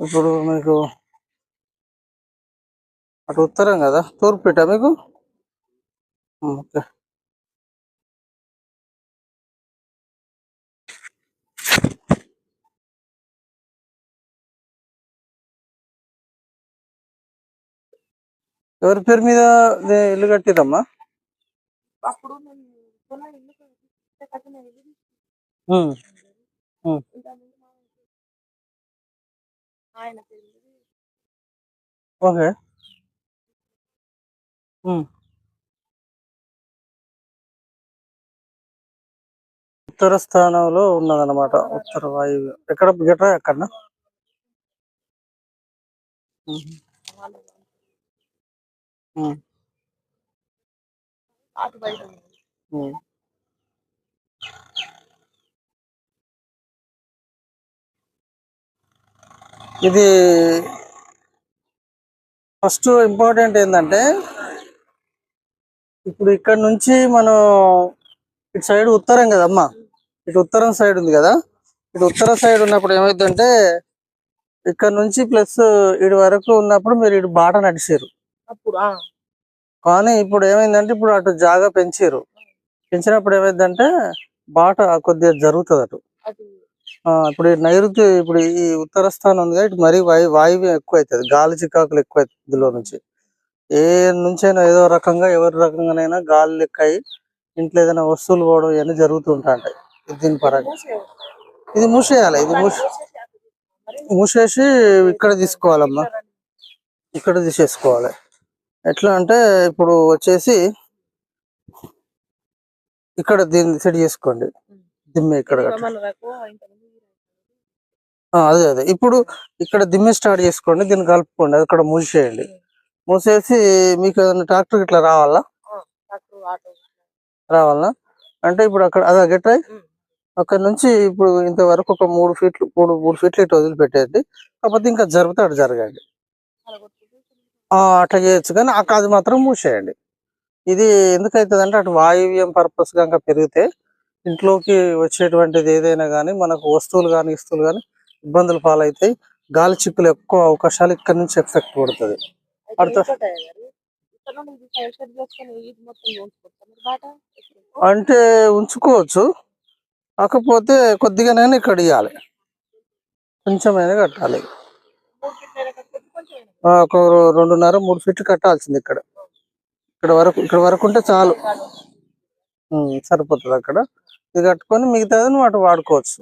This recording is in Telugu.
ఇప్పుడు మీకు అటు ఉత్తరం కదా, తూర్పు పెట్టా మీకు. ఓకే. ఎవరి పేరు మీద ఇల్లు కట్టిరమ్మా? ఓకే. ఉత్తర స్థానంలో ఉన్నదన్నమాట, ఉత్తర వాయువ్యం. ఎక్కడ గట్రా ఎక్కడనా? ఇది ఫస్ట్ ఇంపార్టెంట్ ఏంటంటే, ఇప్పుడు ఇక్కడ నుంచి మనం ఇటు సైడ్ ఉత్తరం కదమ్మా, ఇటు ఉత్తరం సైడ్ ఉంది కదా. ఇటు ఉత్తర సైడ్ ఉన్నప్పుడు ఏమైందంటే, ఇక్కడ నుంచి ప్లస్ ఇటు వరకు ఉన్నప్పుడు మీరు ఇటు బాట నడిచారు. కానీ ఇప్పుడు ఏమైందంటే, ఇప్పుడు అటు జాగా పెంచినప్పుడు ఏమైందంటే బాట కొద్దిగా జరుగుతుంది అటు. ఇప్పుడు నైరుతి, ఇప్పుడు ఈ ఉత్తర స్థానం ఉంది కదా, ఇటు మరీ వాయువ్యం ఎక్కువ అవుతుంది, గాలి చికాకులు ఎక్కువ అవుతుంది. ఇందులో నుంచి ఏ నుంచైనా ఏదో రకంగా ఎవరి రకంగానైనా గాలి లెక్క అయ్యి ఇంట్లో ఏదైనా వస్తువులు పోవడం ఇవన్నీ జరుగుతూ ఉంటాయి. దీని పరంగా ఇది మూసేయాలి. ఇది మూసేసి ఇక్కడ తీసుకోవాలమ్మా, ఇక్కడ తీసేసుకోవాలి. ఎట్లా అంటే ఇప్పుడు వచ్చేసి ఇక్కడ దీన్ని సెట్ చేసుకోండి, దిమ్మె ఇక్కడ. అదే ఇప్పుడు ఇక్కడ దిమ్మె స్టార్ట్ చేసుకోండి, దీన్ని కలుపుకోండి, అది ఇక్కడ మూసేయండి. మూసేసి మీకు ఏదైనా ట్రాక్టర్ ఇట్లా రావాలా అంటే ఇప్పుడు అక్కడ అదే గట్రాయి అక్కడ నుంచి ఇప్పుడు ఇంతవరకు ఒక 3 ఫీట్లు ఇటు వదిలిపెట్టేది. కాకపోతే ఇంకా జరిగితే అటు జరగండి, అట్లా చేయొచ్చు. కానీ అది మాత్రం మూసేయండి. ఇది ఎందుకైతుంది అంటే, అటు వాయువ్యం పర్పస్ గా పెరిగితే ఇంట్లోకి వచ్చేటువంటిది ఏదైనా కానీ మనకు వస్తువులు కానీ ఇస్తువులు కానీ ఇబ్బందులు పాలవుతాయి. గాలి చిక్కులు ఎక్కువ అవకాశాలు ఇక్కడ నుంచి ఎఫెక్ట్ పడుతుంది. అంటే ఉంచుకోవచ్చు, కాకపోతే కొద్దిగానైనా ఇక్కడ ఇవ్వాలి, కొంచెమైనా కట్టాలి. ఒక 2.5-3 ఫీట్లు కట్టాల్సింది. ఇక్కడ వరకు ఉంటే చాలు, సరిపోతుంది. అక్కడ ఇది కట్టుకొని మిగతాది నువ్వు అటు వాడుకోవచ్చు.